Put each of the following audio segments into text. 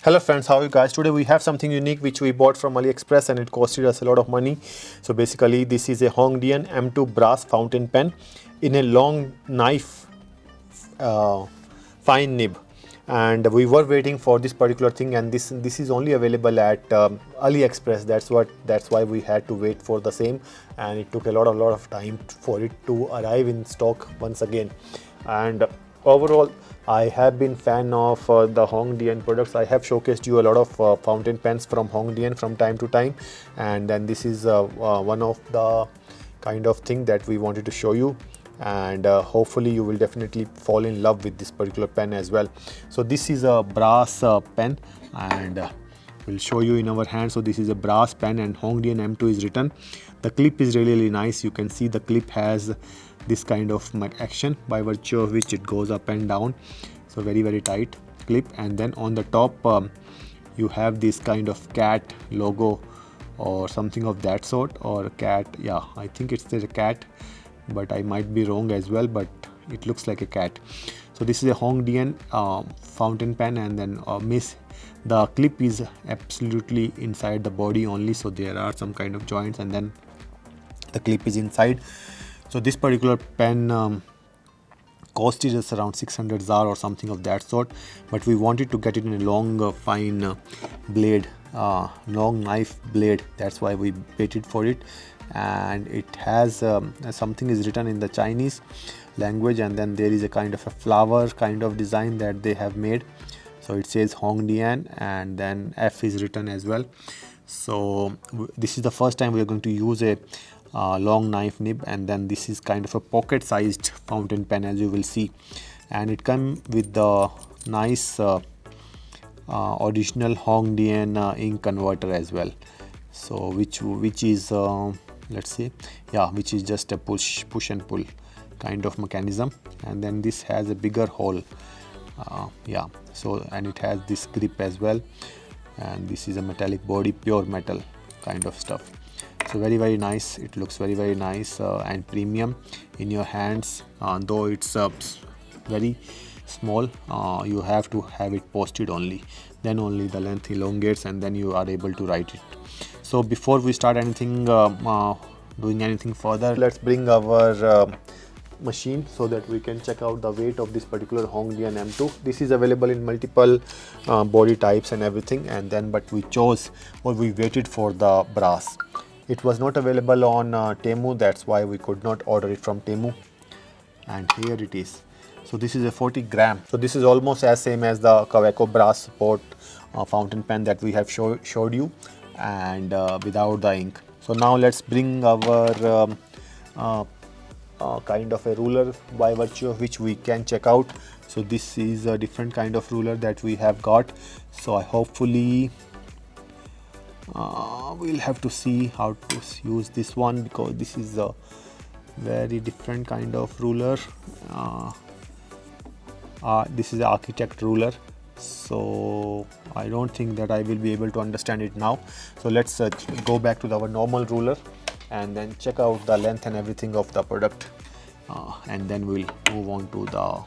Hello friends, how are you guys? Today we have something unique which we bought from AliExpress and it costed us a lot of money. So basically this is a Hongdian M2 brass fountain pen in a long knife uh, fine nib, and we were waiting for this particular thing, and this is only available at AliExpress. That's why we had to wait for the same, and it took a lot of time for it to arrive in stock once again. And overall, I have been fan of the Hongdian products. I have showcased you a lot of fountain pens from Hongdian from time to time, and then this is one of the kind of thing that we wanted to show you, and hopefully you will definitely fall in love with this particular pen as well. So this is a brass pen, and we'll show you in our hand. So this is a brass pen and Hongdian M2 is written. The clip is really nice. You can see the clip has this kind of action by virtue of which it goes up and down. So very tight clip, and then on the top you have this kind of cat logo or something of that sort, or cat, yeah, I think it's a cat, but I might be wrong as well, but it looks like a cat. So this is a Hongdian fountain pen, and then the clip is absolutely inside the body only, so there are some kind of joints, and then the clip is inside. So this particular pen costed us around 600 ZAR or something of that sort, but we wanted to get it in a long fine blade, long knife blade. That's why we waited for it, and it has something is written in the Chinese language, and then there is a kind of a flower kind of design that they have made. So it says Hongdian, and then F is written as well. So this is the first time we are going to use a long knife nib, and then this is kind of a pocket sized fountain pen, as you will see, and it comes with the nice original Hongdian ink converter as well. So which is let's see, yeah, which is just a push and pull kind of mechanism, and then this has a bigger hole, yeah. So, and it has this grip as well, and this is a metallic body, pure metal kind of stuff. So very nice. It looks very nice and premium in your hands, though it's very small. You have to have it posted only, then only the length elongates, and then you are able to write it. So before we start anything doing anything further, let's bring our machine so that we can check out the weight of this particular Hongdian M2. This is available in multiple body types and everything, and then but we chose, or we waited for the brass. It was not available on Temu, that's why we could not order it from Temu, and here it is. So this is a 40 gram. So this is almost as same as the Kaweco brass support fountain pen that we have showed you, and without the ink. So now let's bring our kind of a ruler by virtue of which we can check out. So this is a different kind of ruler that we have got. So I hopefully we'll have to see how to use this one, because this is a very different kind of ruler. This is an architect ruler, so I don't think that I will be able to understand it now. So let's go back to our normal ruler and then check out the length and everything of the product, and then we'll move on to the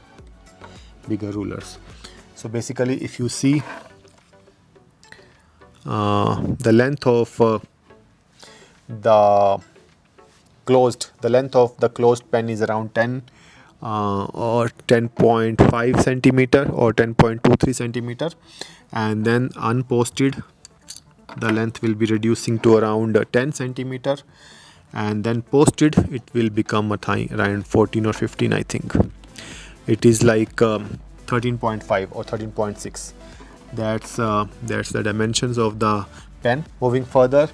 bigger rulers. So basically, if you see the length of the closed pen is around 10 or 10.5 centimeter or 10.23 centimeter, and then unposted the length will be reducing to around 10 centimeter, and then posted it will become around 14 or 15. I think it is like 13.5 or 13.6. That's the dimensions of the pen. Moving further,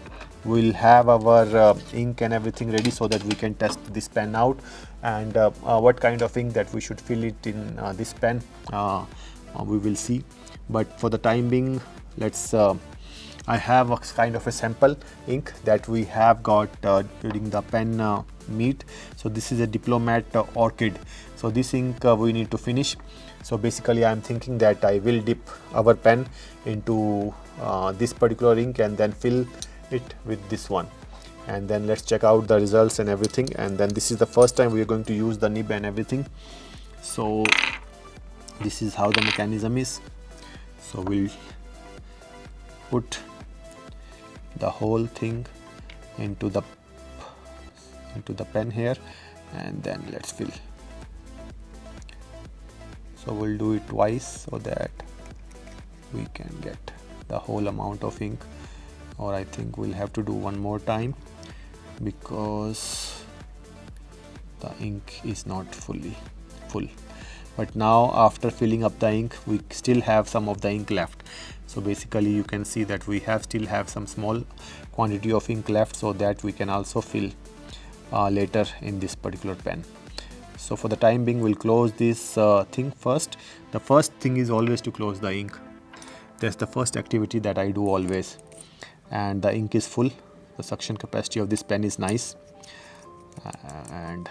we'll have our ink and everything ready so that we can test this pen out, and what kind of ink that we should fill it in this pen, we will see. But for the time being, let's I have a kind of a sample ink that we have got during the pen meet. So this is a Diplomat Orchid. So this ink we need to finish. So basically I am thinking that I will dip our pen into this particular ink and then fill it with this one, and then let's check out the results and everything. And then this is the first time we are going to use the nib and everything. So this is how the mechanism is. So we'll put the whole thing into the pen here, and then let's fill. So we'll do it twice so that we can get the whole amount of ink, or I think we'll have to do one more time because the ink is not fully full. But now after filling up the ink, we still have some of the ink left. So basically you can see that we still have some small quantity of ink left, so that we can also fill later in this particular pen. So for the time being, we'll close this thing first. The first thing is always to close the ink. That's the first activity that I do always. And the ink is full. The suction capacity of this pen is nice. And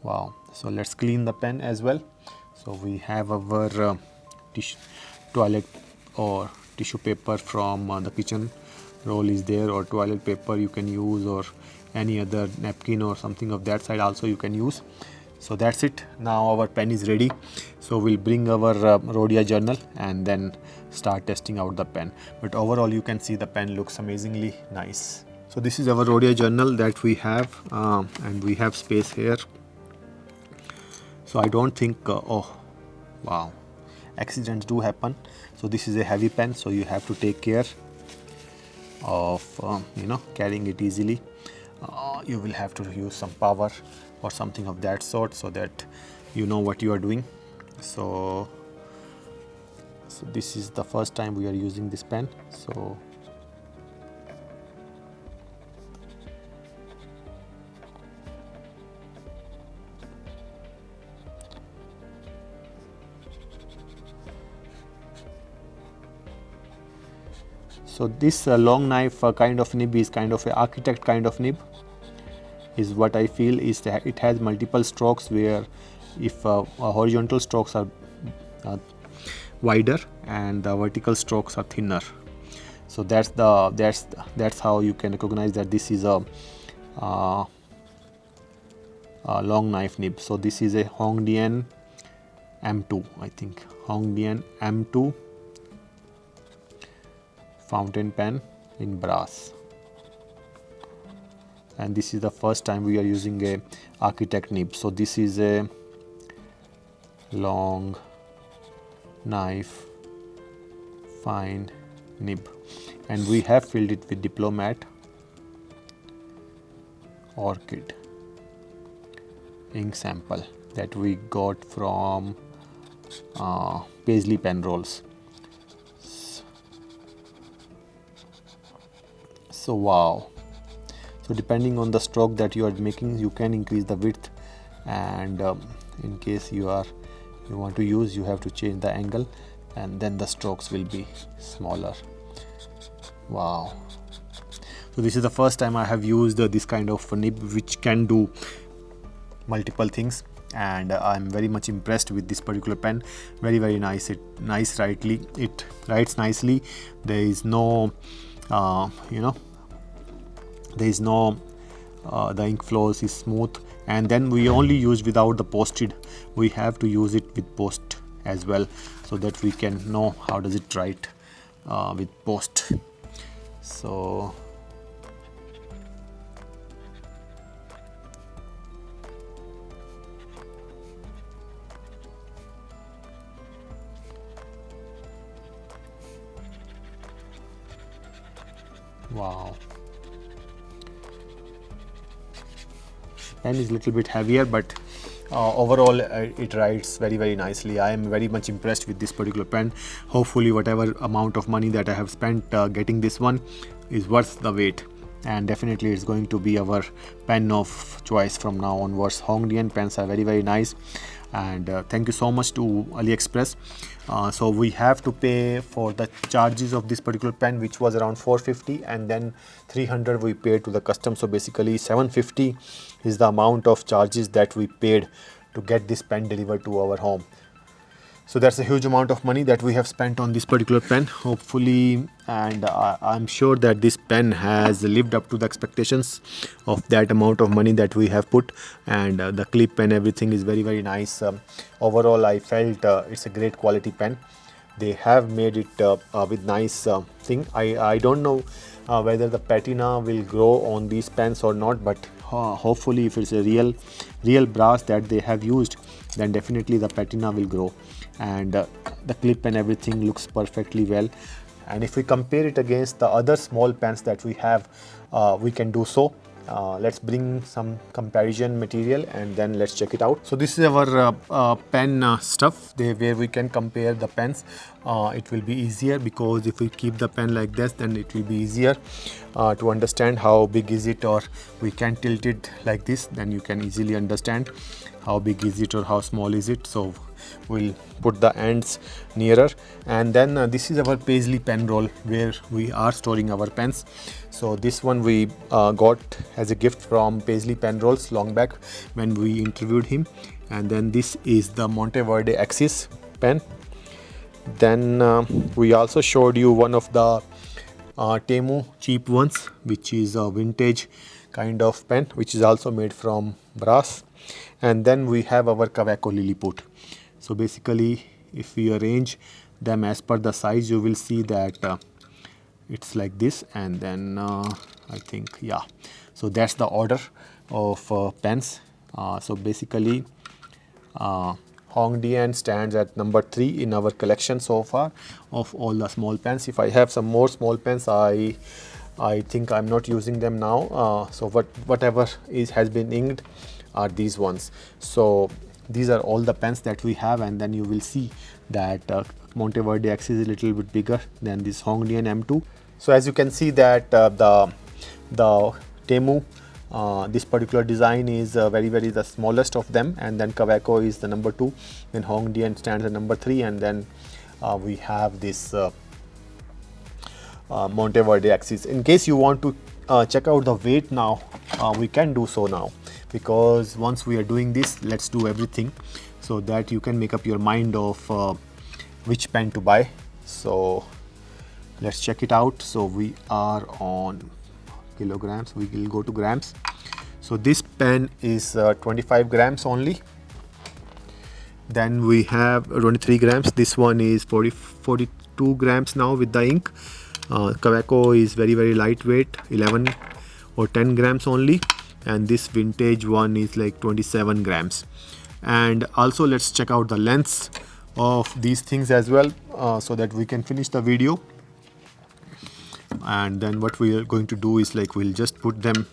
wow, so let's clean the pen as well. So we have our toilet or tissue paper from the kitchen. Roll is there, or toilet paper you can use, or any other napkin or something of that side also you can use. So that's it. Now our pen is ready. So we'll bring our Rhodia journal and then start testing out the pen. But overall you can see the pen looks amazingly nice. So this is our Rhodia journal that we have, and we have space here. So I don't think, oh wow, accidents do happen. So this is a heavy pen, so you have to take care of carrying it easily. You will have to use some power or something of that sort, so that you know what you are doing. So this is the first time we are using this pen. So this long knife kind of nib is kind of an architect kind of nib, is what I feel. Is that it has multiple strokes, where if horizontal strokes are wider and the vertical strokes are thinner. So that's how you can recognize that this is a long knife nib. So this is a Hongdian M2, I think, Hongdian M2 fountain pen in brass, and this is the first time we are using a architect nib. So this is a long knife fine nib, and we have filled it with Diplomat Orchid ink sample that we got from Paisley pen rolls. So wow, so depending on the stroke that you are making, you can increase the width, and in case you want to use, you have to change the angle, and then the strokes will be smaller. Wow, so this is the first time I have used this kind of nib which can do multiple things, and I'm very much impressed with this particular pen. Very nice. It writes nicely. There is no the ink flows is smooth, and then we only use without the posted. We have to use it with post as well, so that we can know how does it write with post. So wow, pen is a little bit heavier, but overall it writes very nicely. I am very much impressed with this particular pen. Hopefully whatever amount of money that I have spent getting this one is worth the wait, and definitely it's going to be our pen of choice from now onwards. Hongdian pens are very nice, and thank you so much to AliExpress. So we have to pay for the charges of this particular pen, which was around 450, and then 300 we paid to the custom. So basically 750 is the amount of charges that we paid to get this pen delivered to our home. So that's a huge amount of money that we have spent on this particular pen, hopefully, and I'm sure that this pen has lived up to the expectations of that amount of money that we have put, and the clip and everything is very nice. Overall I felt it's a great quality pen. they have made it with nice thing. I don't know whether the patina will grow on these pens or not, but hopefully if it's a real brass that they have used, then definitely the patina will grow, and the clip and everything looks perfectly well. And if we compare it against the other small pens that we have, we can do so. Let's bring some comparison material and then let's check it out. So this is our pen stuff where we can compare the pens. It will be easier because if we keep the pen like this, then it will be easier to understand how big is it, or we can tilt it like this, then you can easily understand how big is it or how small is it. So we'll put the ends nearer, and then this is our paisley pen roll where we are storing our pens. So this one we got as a gift from Paisley Pen Rolls long back when we interviewed him. And then this is the Monteverde Axis pen. Then we also showed you one of the Temu cheap ones, which is a vintage kind of pen, which is also made from brass. And then we have our Kaweco Lilliput. So basically, if we arrange them as per the size, you will see that it's like this. And then I think, yeah, so that's the order of pens. So basically, Hongdian stands at number 3 in our collection so far of all the small pens. If I have some more small pens, I think I'm not using them now. So whatever has been inked are these ones. So these are all the pens that we have, and then you will see that Monteverde Axis is a little bit bigger than this Hongdian M2. So as you can see that the Temu, this particular design is very the smallest of them, and then Kaweco is the number 2, then Hongdian stands at number 3, and then we have this Monteverde Axis. In case you want to check out the weight now, we can do so now, because once we are doing this, let's do everything so that you can make up your mind of which pen to buy. So let's check it out. So we are on kilograms, we will go to grams. So this pen is 25 grams only. Then we have 23 grams. This one is 42 grams now with the ink. Kaweco is very lightweight, 11 or 10 grams only, and this vintage one is like 27 grams. And also let's check out the lengths of these things as well, so that we can finish the video. And then what we are going to do is, like, we'll just put them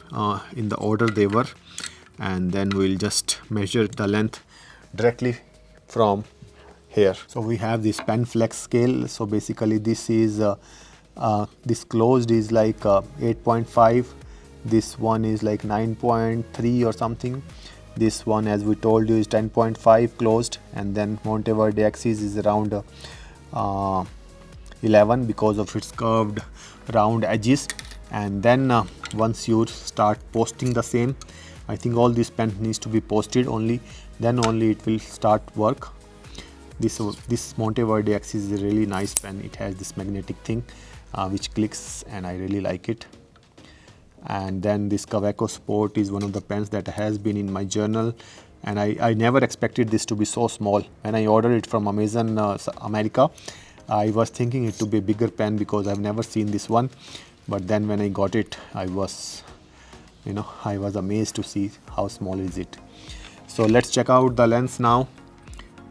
in the order they were, and then we'll just measure the length directly from here. So we have this pen flex scale. So basically this is this closed is like 8.5, this one is like 9.3 or something, this one, as we told you, is 10.5 closed, and then Monteverde Axis is around 11 because of its curved round edges. And then once you start posting the same, I think all this pen needs to be posted only, then only it will start work. This Monteverde Axis is a really nice pen. It has this magnetic thing which clicks, and I really like it. And then this Kaweco Sport is one of the pens that has been in my journal, and I never expected this to be so small. When I ordered it from Amazon America, I was thinking it to be a bigger pen because I've never seen this one. But then when I got it, I was amazed to see how small is it. So let's check out the length now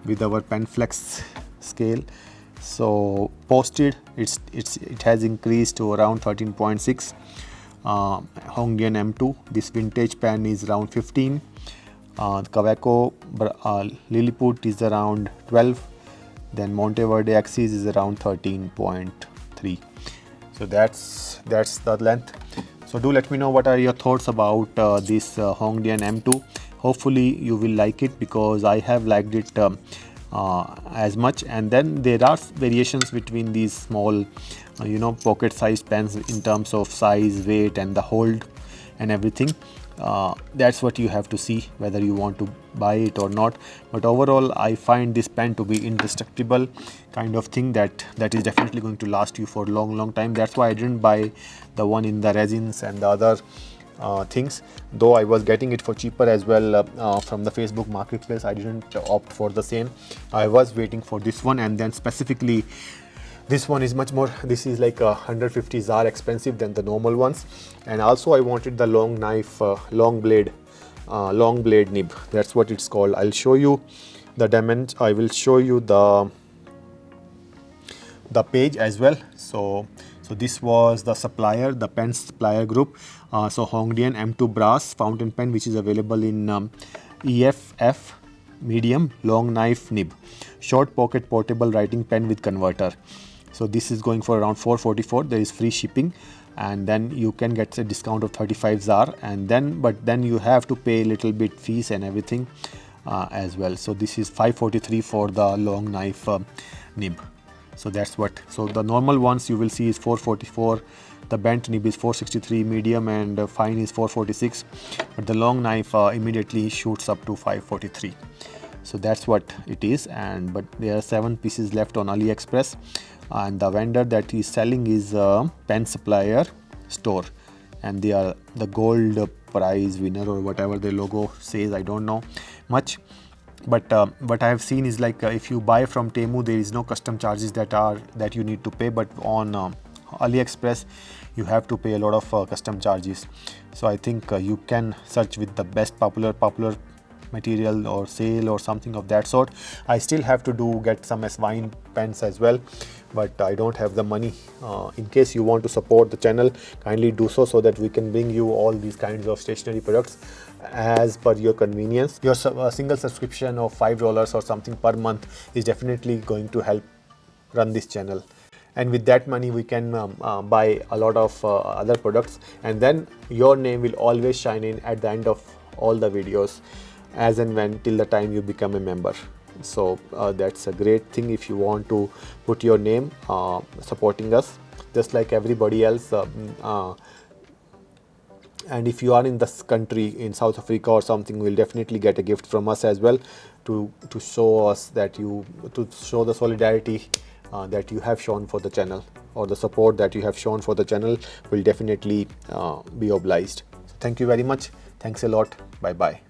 with our pen flex scale. So posted, it has increased to around 13.6. Hongdian M2, this vintage pen, is around 15. Kaweco Lilliput is around 12. Then Monteverde Axis is around 13.3. So that's the length. So do let me know what are your thoughts about this Hongdian M2. Hopefully you will like it, because I have liked it as much. And then there are variations between these small pocket sized pens in terms of size, weight, and the hold and everything. That's what you have to see whether you want to buy it or not. But overall, I find this pen to be indestructible kind of thing that is definitely going to last you for a long time. That's why I didn't buy the one in the resins and the other things. Though I was getting it for cheaper as well from the Facebook marketplace, I didn't opt for the same. I was waiting for this one, and then specifically this one is much more, this is like 150 ZAR expensive than the normal ones. And also I wanted the long knife, long blade nib. That's what it's called. I'll show you the dimension. I will show you the page as well. So this was the supplier, the pen supplier group. So Hongdian M2 brass fountain pen, which is available in EF medium, long knife nib, short pocket portable writing pen with converter. So this is going for around 444. There is free shipping, and then you can get a discount of 35 ZAR, and then but then you have to pay a little bit fees and everything as well. So this is 543 for the long knife nib. So that's what. So the normal ones you will see is 444. The bent nib is 463, medium and fine is 446, but the long knife immediately shoots up to 543. So that's what it is. And but there are 7 pieces left on AliExpress, and the vendor that is selling is pen supplier store, and they are the gold prize winner or whatever the logo says. I don't know much, but what I have seen is like if you buy from Temu, there is no custom charges that you need to pay, but on AliExpress you have to pay a lot of custom charges. So I think you can search with the best popular material or sale or something of that sort. I still have to get some S-Wine pens as well, but I don't have the money. In case you want to support the channel, kindly do so that we can bring you all these kinds of stationery products as per your convenience. Your single subscription of $5 or something per month is definitely going to help run this channel, and with that money we can buy a lot of other products, and then your name will always shine in at the end of all the videos, as and when, till the time you become a member. So that's a great thing if you want to put your name supporting us just like everybody else. And if you are in this country, in South Africa or something, will definitely get a gift from us as well to show us that to show the solidarity that you have shown for the channel, or the support that you have shown for the channel will definitely be obliged. So thank you very much. Thanks a lot. Bye bye.